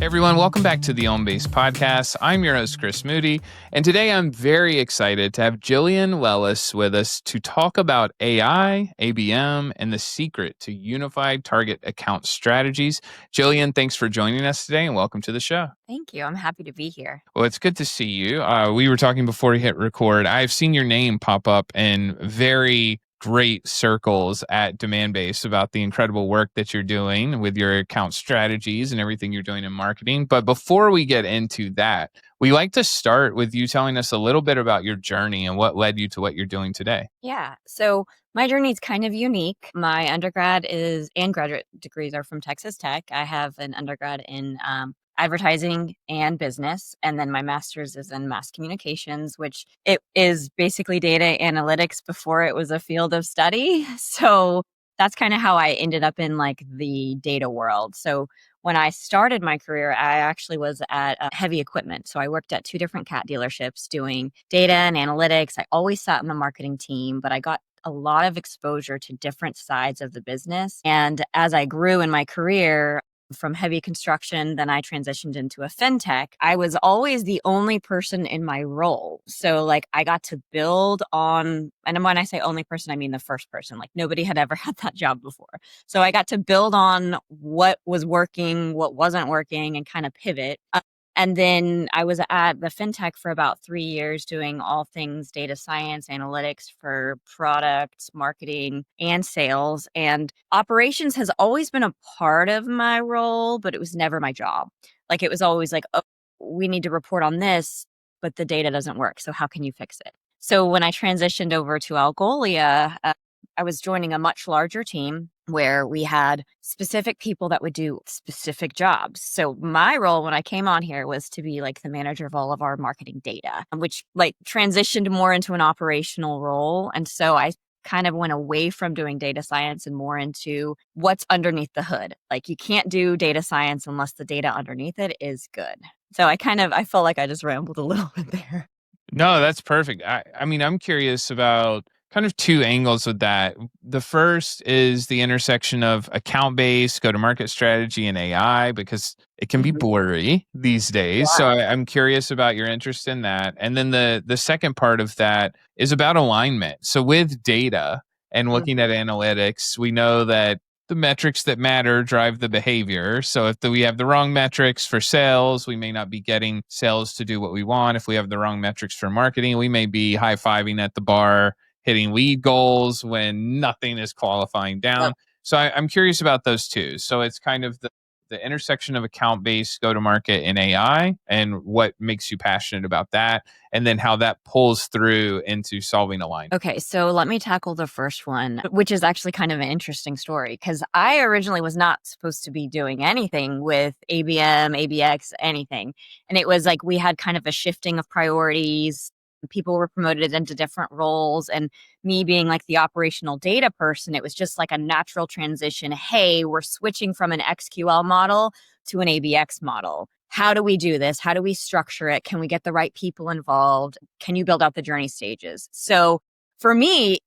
Everyone, welcome back to the OnBase podcast. I'm your host, Chris Moody, and today I'm very excited to have Jillian Lellis with us to talk about AI, ABM, and the secret to unified target account strategies. Jillian, thanks for joining us today, and welcome to the show. Thank you. I'm happy to be here. Well, it's good to see you. We were talking before we hit record. I've seen your name pop up in very great circles at DemandBase about the incredible work that you're doing with your account strategies and everything you're doing in marketing. But before we get into that, we like to start with you telling us a little bit about your journey and what led you to what you're doing today. Yeah. So my journey is kind of unique. My undergrad and graduate degrees are from Texas Tech. I have an undergrad in advertising and business, and then my master's is in mass communications, which it is basically data analytics before it was a field of study. So that's kind of how I ended up in like the data world. So when I started my career, I actually was at heavy equipment. So I worked at 2 different cat dealerships doing data and analytics. I always sat in the marketing team, but I got a lot of exposure to different sides of the business. And as I grew in my career, from heavy construction, then I transitioned into a FinTech. I was always the only person in my role. So like I got to build on, and when I say only person, I mean the first person, like nobody had ever had that job before. So I got to build on what was working, what wasn't working, and kind of pivot. And then I was at the FinTech for about 3 years doing all things data science, analytics for product, marketing, and sales. And operations has always been a part of my role, but it was never my job. Like it was always like, oh, we need to report on this, but the data doesn't work. So how can you fix it? So when I transitioned over to Algolia, I was joining a much larger team where we had specific people that would do specific jobs. So my role when I came on here was to be like the manager of all of our marketing data, which like transitioned more into an operational role. And so I kind of went away from doing data science and more into what's underneath the hood. Like you can't do data science unless the data underneath it is good. So I felt like I just rambled a little bit there. No, that's perfect. I mean, I'm curious about kind of 2 angles with that. The first is the intersection of account-based go-to-market strategy and AI, because it can be blurry these days. So I'm curious about your interest in that. And then the second part of that is about alignment. So with data and looking at analytics, we know that the metrics that matter drive the behavior. So if we have the wrong metrics for sales, we may not be getting sales to do what we want. If we have the wrong metrics for marketing, we may be high-fiving at the bar, hitting lead goals when nothing is qualifying down. So I'm curious about those 2. So it's kind of the intersection of account-based go-to-market and AI and what makes you passionate about that, and then how that pulls through into solving alignment. Okay, so let me tackle the first one, which is actually kind of an interesting story because I originally was not supposed to be doing anything with ABM, ABX, anything. And it was like we had kind of a shifting of priorities. People were promoted into different roles, and me being like the operational data person, it was just like a natural transition. Hey, we're switching from an XQL model to an ABX model. How do we do this? How do we structure it? Can we get the right people involved? Can you build out the journey stages? So for me,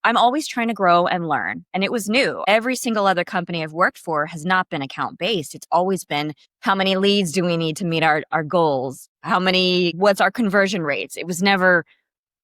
I'm always trying to grow and learn. And it was new. Every single other company I've worked for has not been account-based. It's always been, how many leads do we need to meet our goals? What's our conversion rates? It was never,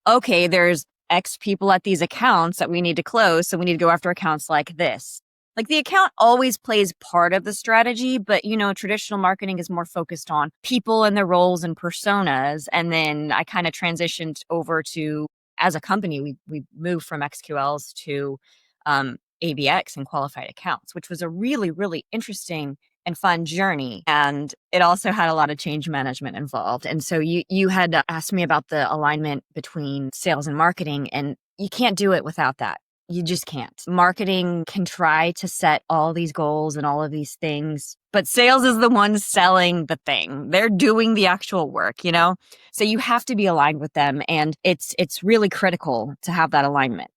okay, there's X people at these accounts that we need to close, so we need to go after accounts like this. Like the account always plays part of the strategy, but traditional marketing is more focused on people and their roles and personas. And then I kind of transitioned over to, as a company, we moved from XQLs to ABX and qualified accounts, which was a really, really interesting and fun journey. And it also had a lot of change management involved. And so you had asked me about the alignment between sales and marketing, and you can't do it without that. You just can't. Marketing can try to set all these goals and all of these things, but sales is the one selling the thing. They're doing the actual work, So you have to be aligned with them, and it's really critical to have that alignment.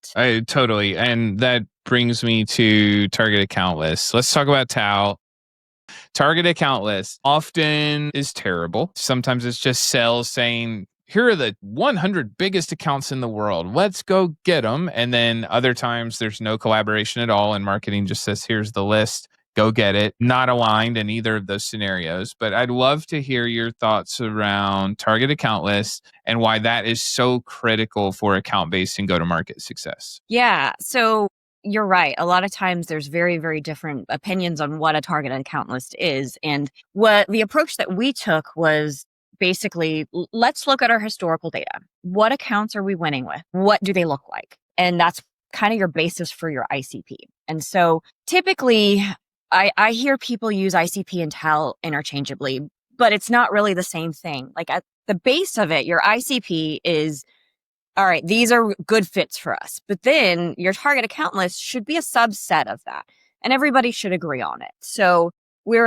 Totally. And that brings me to target account lists. Let's talk about TAL. Target account list often is terrible. Sometimes it's just sales saying, here are the 100 biggest accounts in the world. Let's go get them. And then other times there's no collaboration at all. And marketing just says, here's the list. go get it. Not aligned in either of those scenarios, but I'd love to hear your thoughts around target account lists and why that is so critical for account-based and go-to-market success. Yeah. So you're right. A lot of times there's very, very different opinions on what a target account list is. And what the approach that we took was basically, let's look at our historical data. What accounts are we winning with? What do they look like? And that's kind of your basis for your ICP. And so typically I hear people use ICP and TAL interchangeably, but it's not really the same thing. Like at the base of it, your ICP is, all right, these are good fits for us. But then your target account list should be a subset of that. And everybody should agree on it. So we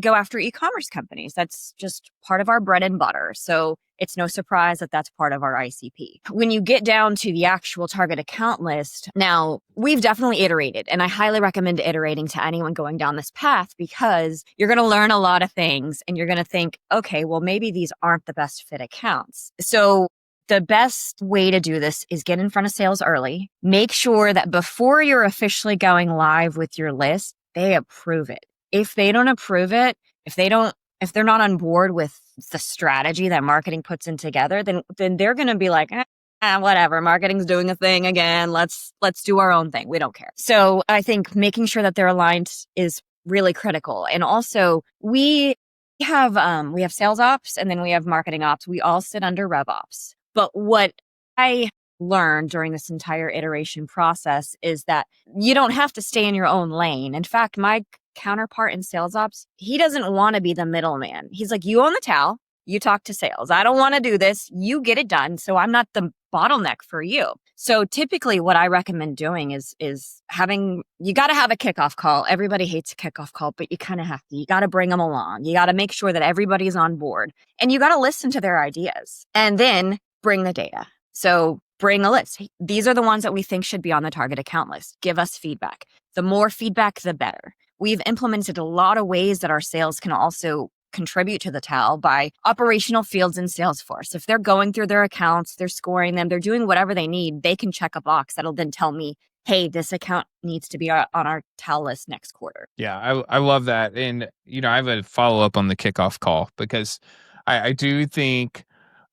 go after e-commerce companies. That's just part of our bread and butter. So it's no surprise that that's part of our ICP. When you get down to the actual target account list, now we've definitely iterated, and I highly recommend iterating to anyone going down this path because you're going to learn a lot of things and you're going to think, okay, well, maybe these aren't the best fit accounts. So the best way to do this is get in front of sales early. Make sure that before you're officially going live with your list, they approve it. If they don't approve it, if they're not on board with the strategy that marketing puts in together, then they're going to be like, whatever, marketing's doing a thing again. Let's do our own thing. We don't care. So I think making sure that they're aligned is really critical. And also we have sales ops and then we have marketing ops. We all sit under RevOps. But what I learned during this entire iteration process is that you don't have to stay in your own lane. In fact, my counterpart in sales ops, he doesn't want to be the middleman. He's like, you own the towel, you talk to sales. I don't want to do this. You get it done. So I'm not the bottleneck for you. So typically what I recommend doing is you got to have a kickoff call. Everybody hates a kickoff call, but you kind of have to. You got to bring them along. You got to make sure that everybody's on board and you got to listen to their ideas and then bring the data. So bring a list. These are the ones that we think should be on the target account list. Give us feedback. The more feedback, the better. We've implemented a lot of ways that our sales can also contribute to the TAL by operational fields in Salesforce. If they're going through their accounts, they're scoring them, they're doing whatever they need, they can check a box that'll then tell me, hey, this account needs to be on our TAL list next quarter. Yeah, I love that. And, I have a follow-up on the kickoff call because I do think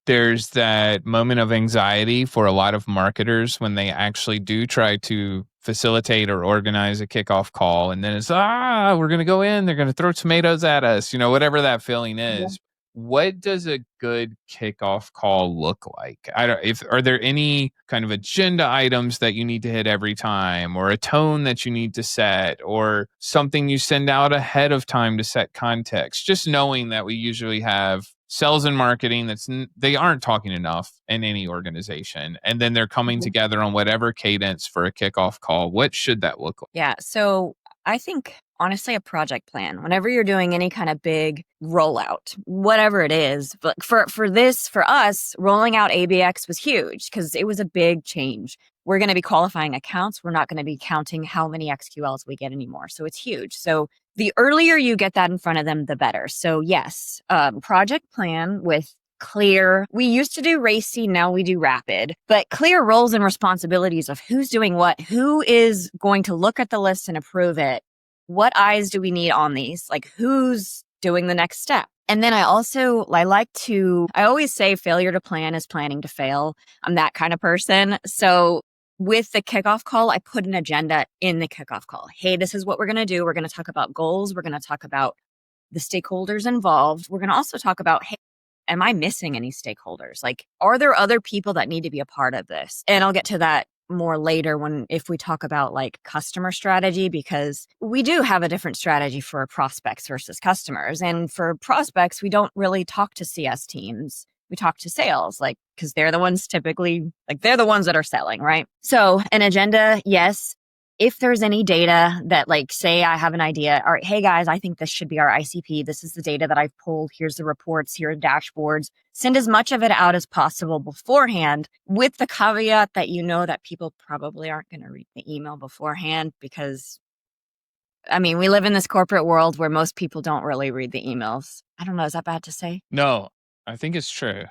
there's that moment of anxiety for a lot of marketers when they actually do try to facilitate or organize a kickoff call. And then it's, we're going to go in, they're going to throw tomatoes at us, whatever that feeling is. What does a good kickoff call look like? Are there any kind of agenda items that you need to hit every time, or a tone that you need to set, or something you send out ahead of time to set context? Just knowing that we usually have sales and marketing they aren't talking enough in any organization, and then they're coming together on whatever cadence for a kickoff call. What should that look like? Yeah. So I think honestly, a project plan, whenever you're doing any kind of big rollout, whatever it is, but for us, rolling out ABX was huge because it was a big change. We're going to be qualifying accounts. We're not going to be counting how many XQLs we get anymore. So it's huge. So the earlier you get that in front of them, the better. So yes, project plan with clear. We used to do racy, now we do rapid, but clear roles and responsibilities of who's doing what, who is going to look at the list and approve it. What eyes do we need on these? Like who's doing the next step? And then I always say failure to plan is planning to fail. I'm that kind of person. So with the kickoff call, I put an agenda in the kickoff call. Hey, this is what we're going to do. We're going to talk about goals. We're going to talk about the stakeholders involved. We're going to also talk about, hey, am I missing any stakeholders? Like, are there other people that need to be a part of this? And I'll get to that more later if we talk about like customer strategy, because we do have a different strategy for prospects versus customers. And for prospects, we don't really talk to CS teams. We talk to sales, because they're the ones they're the ones that are selling, right? So an agenda, yes. If there's any data that say I have an idea, all right, hey guys, I think this should be our ICP. This is the data that I've pulled. Here's the reports, here are dashboards. Send as much of it out as possible beforehand, with the caveat that that people probably aren't going to read the email beforehand because, we live in this corporate world where most people don't really read the emails. I don't know. Is that bad to say? No, I think it's true.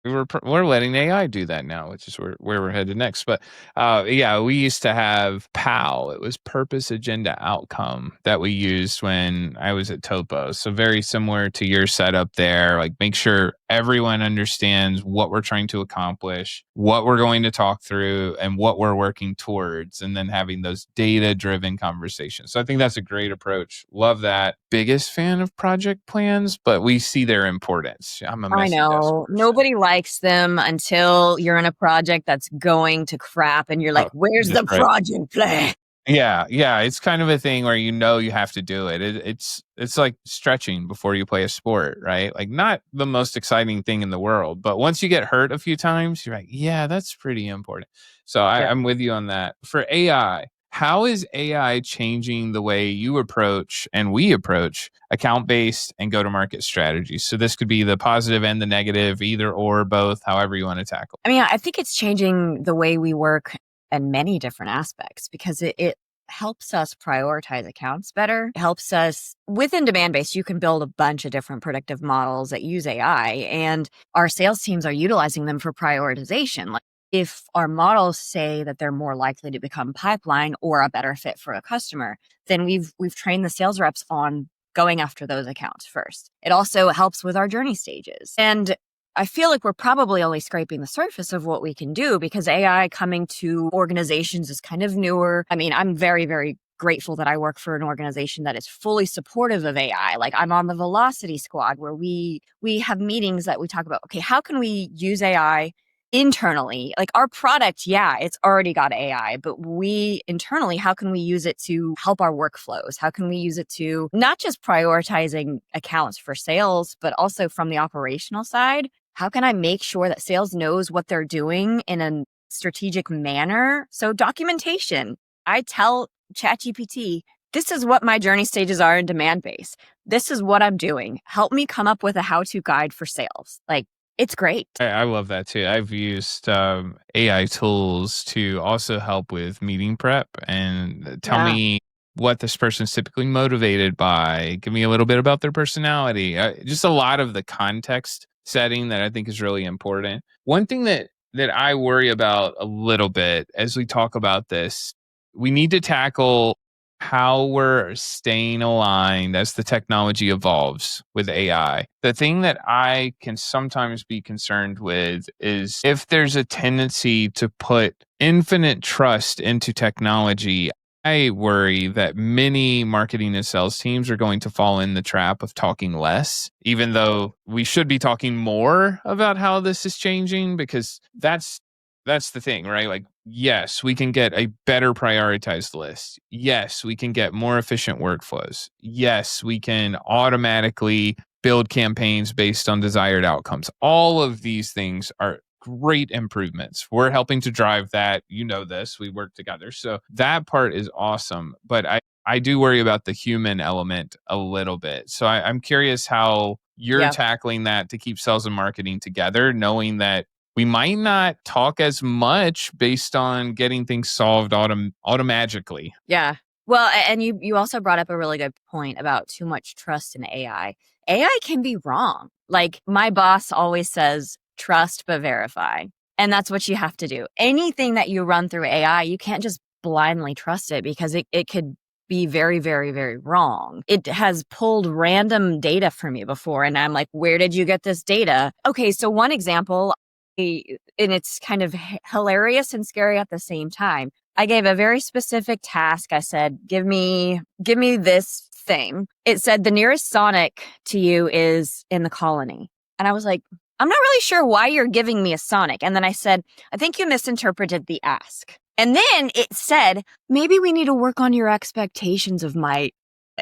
we're letting AI do that now, which is where we're headed next. But yeah, we used to have PAL. It was Purpose Agenda Outcome that we used when I was at Topo. So very similar to your setup there. Like make sure everyone understands what we're trying to accomplish, what we're going to talk through, and what we're working towards, and then having those data-driven conversations. So I think that's a great approach. Love that. Biggest fan of project plans, but we see their importance. I'm a I messy desk know. person. Nobody likes them until you're in a project that's going to crap and you're like, where's the That's right. project plan? Yeah, it's kind of a thing where you have to do it. It's like stretching before you play a sport, right? Like not the most exciting thing in the world, but once you get hurt a few times, you're like, yeah, that's pretty important. So Yeah. I'm with you on that. For AI, how is AI changing the way you approach and we approach account-based and go-to-market strategies? So this could be the positive and the negative, either or both, however you want to tackle. I mean, I think it's changing the way we work in many different aspects because it helps us prioritize accounts better. It helps us within demand base. You can build a bunch of different predictive models that use AI, and our sales teams are utilizing them for prioritization. Like if our models say that they're more likely to become pipeline or a better fit for a customer, then we've trained the sales reps on going after those accounts first. It also helps with our journey stages. And I feel like we're probably only scraping the surface of what we can do because AI coming to organizations is kind of newer. I mean, I'm very, very grateful that I work for an organization that is fully supportive of AI. Like I'm on the Velocity Squad where we have meetings that we talk about, okay, how can we use AI internally? Like our product, yeah, it's already got AI, but we internally, how can we use it to help our workflows? How can we use it to not just prioritizing accounts for sales, but also from the operational side? How can I make sure that sales knows what they're doing in a strategic manner? So documentation. I tell ChatGPT, this is what my journey stages are in demand base. This is what I'm doing. Help me come up with a how-to guide for sales. Like, it's great. I love that too. I've used AI tools to also help with meeting prep and tell Yeah. me what this person's typically motivated by. Give me a little bit about their personality. Just a lot of the context setting that I think is really important. One thing that I worry about a little bit as we talk about this, we need to tackle how we're staying aligned as the technology evolves with AI. The thing that I can sometimes be concerned with is if there's a tendency to put infinite trust into technology. I worry that many marketing and sales teams are going to fall in the trap of talking less, even though we should be talking more about how this is changing, because that's the thing, right? Like, yes, we can get a better prioritized list. Yes, we can get more efficient workflows. Yes, we can automatically build campaigns based on desired outcomes. All of these things are great improvements. We're helping to drive that. You know this. We work together. So that part is awesome. But I do worry about the human element a little bit. So I'm curious how you're Yeah. tackling that to keep sales and marketing together, knowing that we might not talk as much based on getting things solved automagically. Yeah. Well, and you also brought up a really good point about too much trust in AI. AI can be wrong. Like my boss always says, trust but verify. And that's what you have to do. Anything that you run through AI, you can't just blindly trust it because it could be very, very, very wrong. It has pulled random data from you before. And I'm like, where did you get this data? Okay, so one example, and it's kind of hilarious and scary at the same time. I gave a very specific task. I said, give me this thing. It said the nearest Sonic to you is in the colony. And I was like, I'm not really sure why you're giving me a Sonic. And then I said, I think you misinterpreted the ask. And then it said, maybe we need to work on your expectations of my.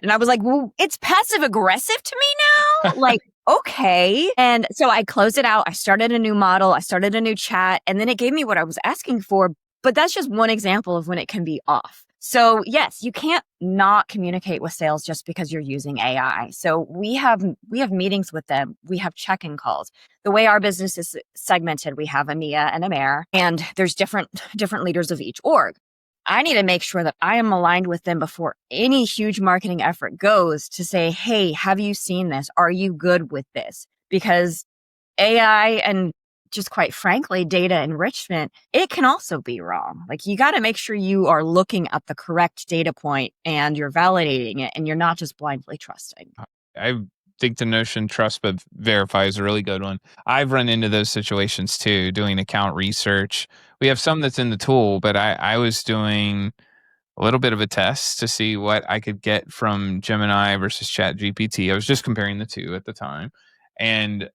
And I was like, well, it's passive aggressive to me now. Like, okay. And so I closed it out. I started a new model. I started a new chat. And then it gave me what I was asking for. But that's just one example of when it can be off. So yes, you can't not communicate with sales just because you're using AI. So we have meetings with them. We have check-in calls. The way our business is segmented, we have EMEA and AMER, and there's different leaders of each org. I need to make sure that I am aligned with them before any huge marketing effort goes to say, hey, have you seen this? Are you good with this? Because AI and just quite frankly, data enrichment, it can also be wrong. Like you got to make sure you are looking at the correct data point and you're validating it and you're not just blindly trusting. I think the notion trust but verify is a really good one. I've run into those situations too, doing account research. We have some that's in the tool, but I was doing a little bit of a test to see what I could get from Gemini versus ChatGPT. I was just comparing the two at the time. And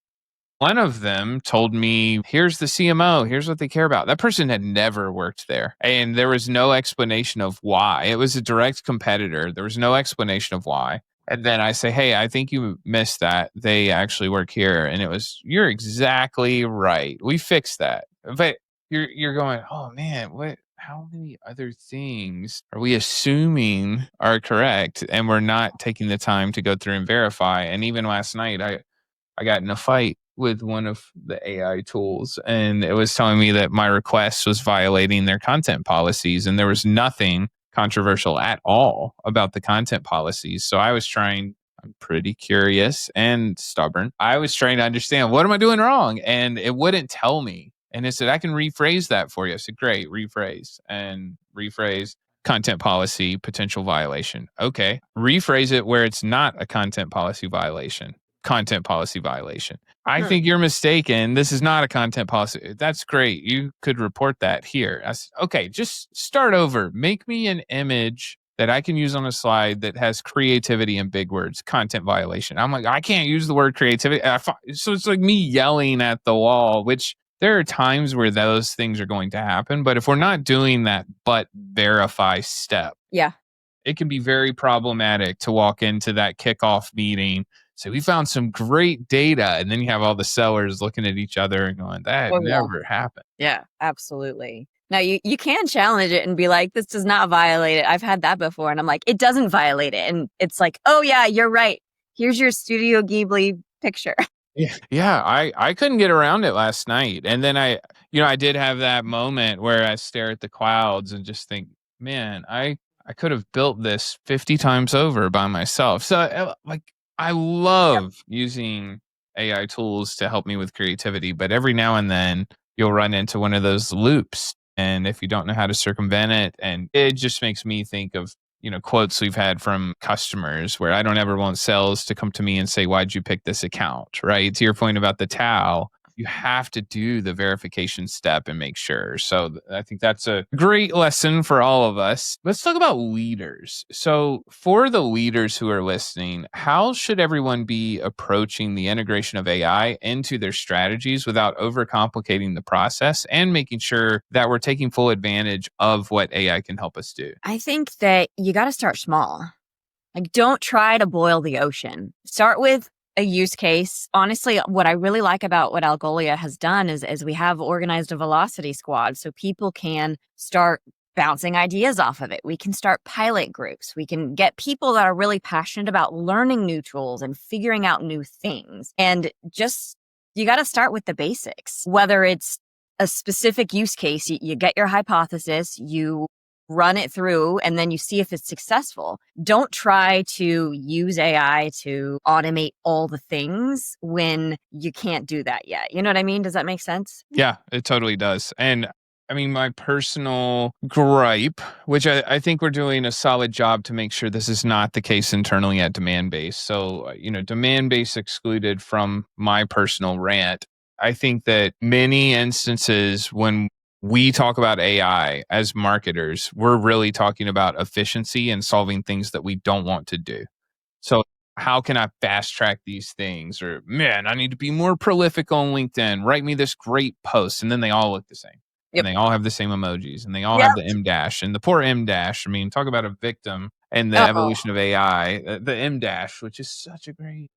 one of them told me, here's the CMO, here's what they care about. That person had never worked there. And there was no explanation of why. It was a direct competitor. There was no explanation of why. And then I say, hey, I think you missed that. They actually work here. And it was, you're exactly right. We fixed that. But you're going, oh man, what? How many other things are we assuming are correct? And we're not taking the time to go through and verify. And even last night, I got in a fight with one of the AI tools, and it was telling me that my request was violating their content policies, and there was nothing controversial at all about the content policies. So I'm pretty curious and stubborn. I was trying to understand, what am I doing wrong? And it wouldn't tell me. And it said, I can rephrase that for you. I said, great, rephrase content policy, potential violation. Okay. Rephrase it where it's not a content policy violation. Content policy violation. I think you're mistaken. This is not a content policy. That's great. You could report that here. I said, okay, just start over. Make me an image that I can use on a slide that has creativity in big words, content violation. I'm like, I can't use the word creativity. So it's like me yelling at the wall, which there are times where those things are going to happen. But if we're not doing that but verify step, it can be very problematic to walk into that kickoff meeting. So we found some great data. And then you have all the sellers looking at each other and going, that never happened. Yeah, absolutely. Now you can challenge it and be like, this does not violate it. I've had that before. And I'm like, it doesn't violate it. And it's like, oh yeah, you're right. Here's your Studio Ghibli picture. Yeah, I couldn't get around it last night. And then I did have that moment where I stare at the clouds and just think, man, I could have built this 50 times over by myself. So I love using AI tools to help me with creativity, but every now and then you'll run into one of those loops. And if you don't know how to circumvent it, and it just makes me think of, quotes we've had from customers where I don't ever want sales to come to me and say, why'd you pick this account, right? To your point about the TAL, you have to do the verification step and make sure. So I think that's a great lesson for all of us. Let's talk about leaders. So for the leaders who are listening, how should everyone be approaching the integration of AI into their strategies without overcomplicating the process and making sure that we're taking full advantage of what AI can help us do? I think that you got to start small. Like, don't try to boil the ocean. Start with a use case. Honestly, what I really like about what Algolia has done is we have organized a velocity squad so people can start bouncing ideas off of it. We can start pilot groups. We can get people that are really passionate about learning new tools and figuring out new things. And just, you got to start with the basics. Whether it's a specific use case, you get your hypothesis, you run it through, and then you see if it's successful. Don't try to use AI to automate all the things when you can't do that yet. You know what I mean? Does that make sense? Yeah, it totally does. And I mean, my personal gripe, which I think we're doing a solid job to make sure this is not the case internally at DemandBase. So, DemandBase excluded from my personal rant. I think that many instances when we talk about AI as marketers, we're really talking about efficiency and solving things that we don't want to do. So how can I fast track these things? Or, man, I need to be more prolific on LinkedIn. Write me this great post. And then they all look the same. Yep. And they all have the same emojis and they all have the M dash. And the poor M dash, I mean, talk about a victim in the evolution of AI, the M dash, which is such a great.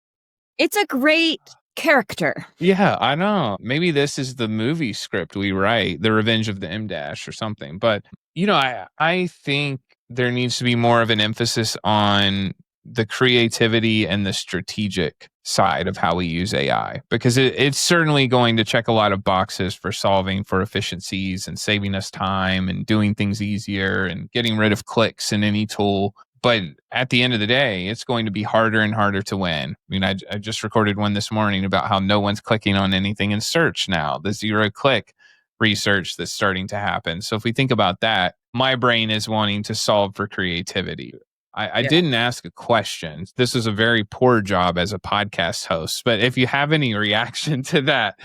It's a great character. Yeah, I know. Maybe this is the movie script we write, The Revenge of the M Dash or something. But, I think there needs to be more of an emphasis on the creativity and the strategic side of how we use AI, because it's certainly going to check a lot of boxes for solving for efficiencies and saving us time and doing things easier and getting rid of clicks in any tool. But at the end of the day, it's going to be harder and harder to win. I mean, I just recorded one this morning about how no one's clicking on anything in search now, the zero click research that's starting to happen. So if we think about that, my brain is wanting to solve for creativity. I Yeah. didn't ask a question. This is a very poor job as a podcast host. But if you have any reaction to that,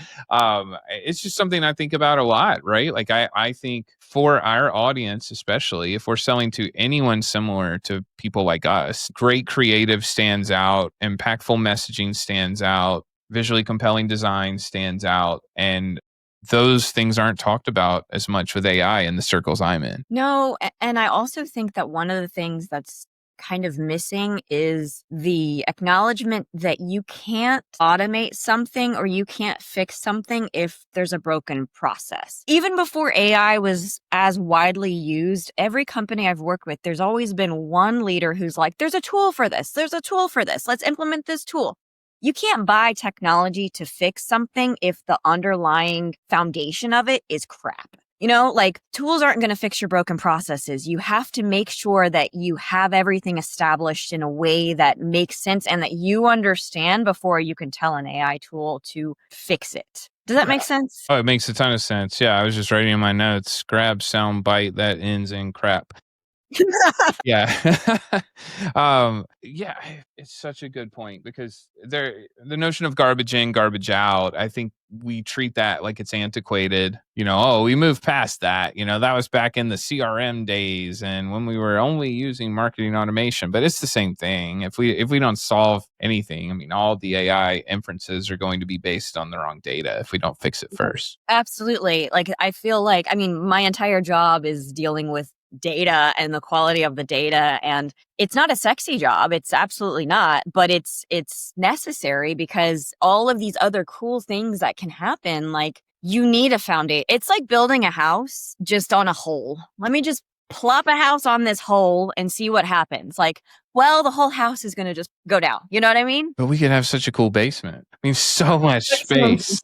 it's just something I think about a lot, right? Like I think for our audience, especially if we're selling to anyone similar to people like us, great creative stands out, impactful messaging stands out, visually compelling design stands out. And those things aren't talked about as much with AI in the circles I'm in. No, and I also think that one of the things that's kind of missing is the acknowledgement that you can't automate something or you can't fix something if there's a broken process. Even before AI was as widely used, every company I've worked with, there's always been one leader who's like, there's a tool for this. There's a tool for this. Let's implement this tool. You can't buy technology to fix something if the underlying foundation of it is crap. Like tools aren't going to fix your broken processes. You have to make sure that you have everything established in a way that makes sense and that you understand before you can tell an AI tool to fix it. Does that make sense? Oh, it makes a ton of sense. Yeah, I was just writing in my notes, grab sound bite that ends in crap. Yeah. Yeah, it's such a good point because the notion of garbage in, garbage out, I think we treat that like it's antiquated. Oh, we moved past that. That was back in the CRM days and when we were only using marketing automation, but it's the same thing. If we don't solve anything, I mean, all the AI inferences are going to be based on the wrong data if we don't fix it first. Absolutely. Like I feel like, my entire job is dealing with data and the quality of the data, and it's not a sexy job. It's absolutely not, but it's necessary because all of these other cool things that can happen, like you need a foundation. It's like building a house just on a hole. Let me just plop a house on this hole and see what happens. Like, well, the whole house is going to just go down. You know what I mean? But we could have such a cool basement. I mean, so much space.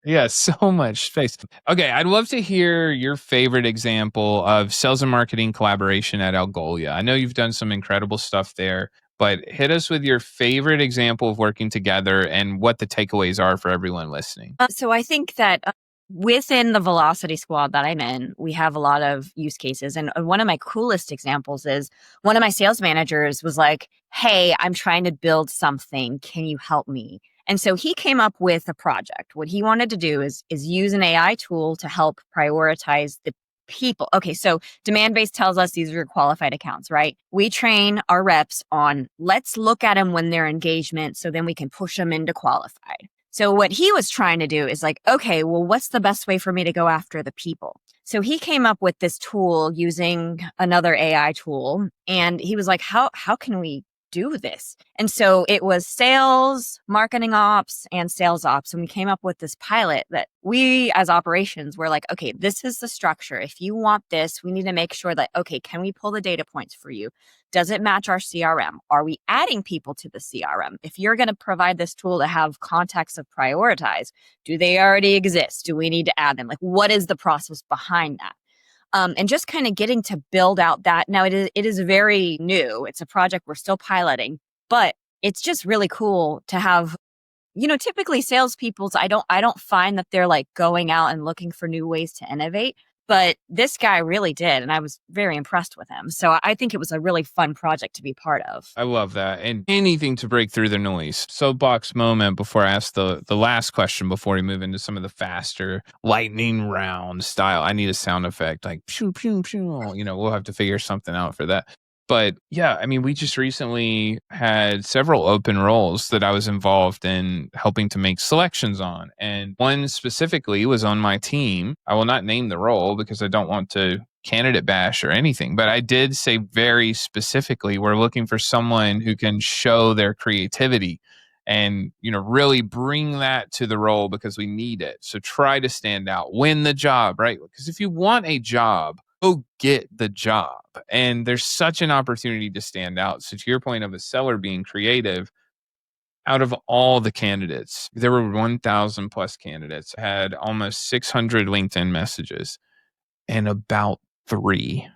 Yeah, so much space. Okay, I'd love to hear your favorite example of sales and marketing collaboration at Algolia. I know you've done some incredible stuff there, but hit us with your favorite example of working together and what the takeaways are for everyone listening. So I think that within the Velocity Squad that I'm in, we have a lot of use cases. And one of my coolest examples is one of my sales managers was like, hey, I'm trying to build something. Can you help me? And so he came up with a project. What he wanted to do is use an AI tool to help prioritize the people. Okay, so demand-based tells us these are qualified accounts, right? We train our reps on let's look at them when they're engagement so then we can push them into qualified. So what he was trying to do is like, okay, well, what's the best way for me to go after the people? So he came up with this tool using another AI tool. And he was like, how can we do this? And so it was sales, marketing ops, and sales ops. And we came up with this pilot that we as operations were like, okay, this is the structure. If you want this, we need to make sure that, okay, can we pull the data points for you? Does it match our CRM? Are we adding people to the CRM? If you're going to provide this tool to have context of prioritize, do they already exist? Do we need to add them? Like, what is the process behind that? And just kind of getting to build out that. Now it is very new. It's a project we're still piloting, but it's just really cool to have, typically salespeople, I don't find that they're like going out and looking for new ways to innovate, but this guy really did. And I was very impressed with him. So I think it was a really fun project to be part of. I love that. And anything to break through the noise. Soapbox moment before I ask the last question before we move into some of the faster lightning round style. I need a sound effect like pew, pew, pew. We'll have to figure something out for that. But yeah, I mean, we just recently had several open roles that I was involved in helping to make selections on. And one specifically was on my team. I will not name the role because I don't want to candidate bash or anything, but I did say very specifically, we're looking for someone who can show their creativity and, really bring that to the role because we need it. So try to stand out, win the job, right? Because if you want a job, go get the job. And there's such an opportunity to stand out. So to your point of a seller being creative, out of all the candidates, there were 1,000 plus candidates, had almost 600 LinkedIn messages, and about 3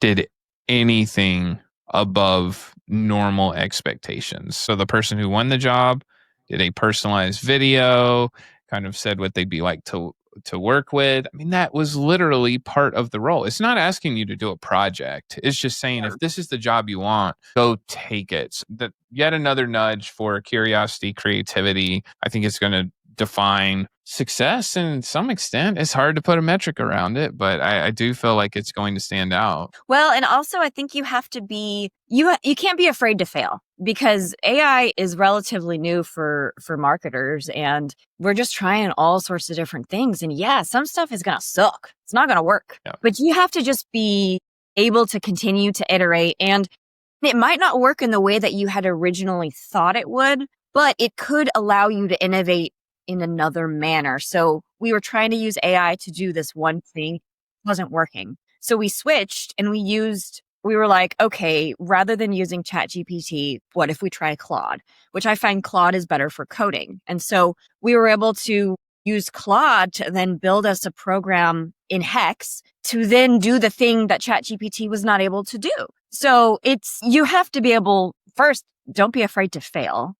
did anything above normal expectations. So the person who won the job did a personalized video, kind of said what they'd be like to work with. I mean, that was literally part of the role. It's not asking you to do a project. It's just saying, if this is the job you want, go take it. So that yet another nudge for curiosity, creativity. I think it's going to define success in some extent. It's hard to put a metric around it, but I do feel like it's going to stand out. Well, and also I think you have to be, you can't be afraid to fail, because AI is relatively new for marketers, and we're just trying all sorts of different things. And yeah, some stuff is going to suck. It's not going to work, but you have to just be able to continue to iterate, and it might not work in the way that you had originally thought it would, but it could allow you to innovate in another manner. So we were trying to use AI to do this one thing. It wasn't working. So we switched and we were like, okay, rather than using ChatGPT, what if we try Claude, which I find Claude is better for coding. And so we were able to use Claude to then build us a program in Hex to then do the thing that ChatGPT was not able to do. So you have to be able, first, don't be afraid to fail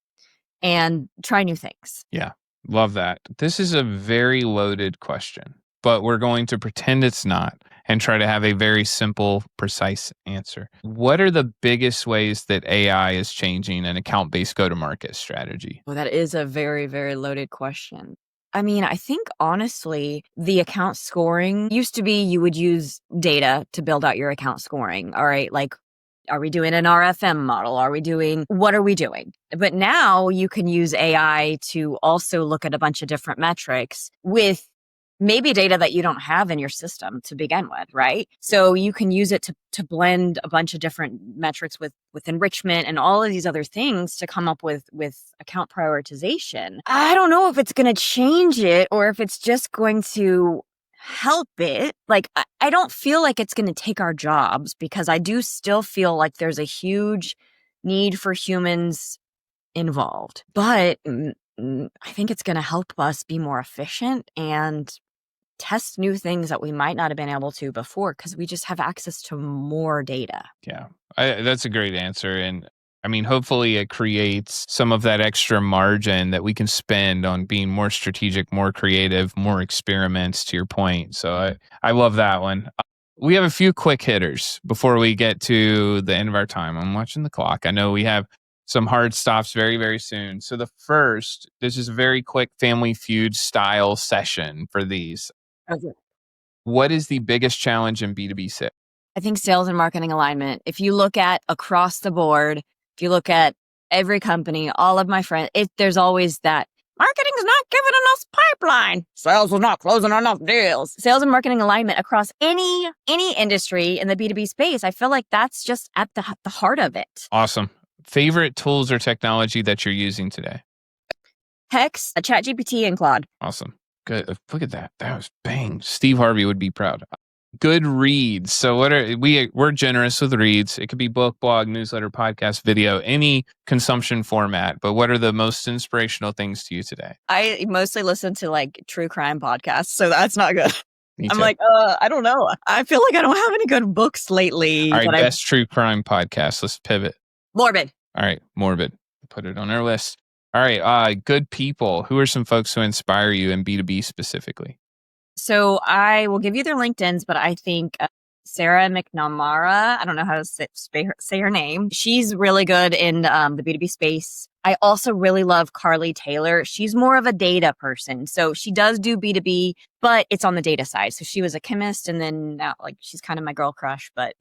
and try new things. Yeah. Love that. This is a very loaded question, but we're going to pretend it's not and try to have a very simple, precise answer. What are the biggest ways that AI is changing an account-based go-to-market strategy? Well, that is a very, very loaded question. I mean, I think honestly, the account scoring used to be you would use data to build out your account scoring. All right. Like, are we doing an RFM model? What are we doing? But now you can use AI to also look at a bunch of different metrics with maybe data that you don't have in your system to begin with, right? So you can use it to blend a bunch of different metrics with enrichment and all of these other things to come up with account prioritization. I don't know if it's going to change it or if it's just going to help it. Like, I don't feel like it's going to take our jobs, because I do still feel like there's a huge need for humans involved. But I think it's going to help us be more efficient and test new things that we might not have been able to before, because we just have access to more data. Yeah, that's a great answer. And I mean, hopefully it creates some of that extra margin that we can spend on being more strategic, more creative, more experiments, to your point. So I love that one. We have a few quick hitters before we get to the end of our time. I'm watching the clock. I know we have some hard stops very, very soon. So the first, this is a very quick Family Feud style session for these. Okay. What is the biggest challenge in B2B sales? I think sales and marketing alignment. If you look at across the board, if you look at every company, all of my friends, there's always that marketing's not giving enough pipeline. Sales is not closing enough deals. Sales and marketing alignment across any industry in the B2B space. I feel like that's just at the heart of it. Awesome. Favorite tools or technology that you're using today? Hex, ChatGPT, and Claude. Awesome. Good. Look at that. That was bang. Steve Harvey would be proud. Good reads. So we're generous with reads. It could be book, blog, newsletter, podcast, video, any consumption format. But what are the most inspirational things to you today? I mostly listen to like true crime podcasts, so that's not good. Me I'm too. like, I don't know. I feel like I don't have any good books lately. All right, best true crime podcast. Let's pivot. Morbid. All right, Morbid. Put it on our list. All right, good people. Who are some folks who inspire you in B2B specifically? So I will give you their LinkedIn's, but I think Sarah McNamara, I don't know how to say her name. She's really good in the B2B space. I also really love Carly Taylor. She's more of a data person. So she does do B2B, but it's on the data side. So she was a chemist, and then now she's kind of my girl crush, but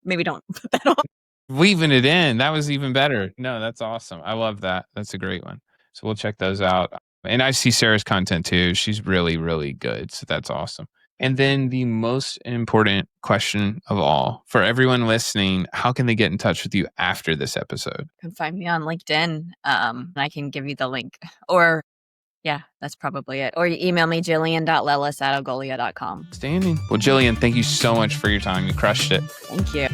maybe don't put that on. Weaving it in. That was even better. No, that's awesome. I love that. That's a great one. So we'll check those out. And I see Sarah's content too. She's really, really good. So that's awesome. And then the most important question of all for everyone listening, how can they get in touch with you after this episode? You can find me on LinkedIn. And I can give you the link. Or yeah, that's probably it. Or you email me, Jillian.Lellis@Algolia.com. Standing. Well, Jillian, thank you so much for your time. You crushed it. Thank you.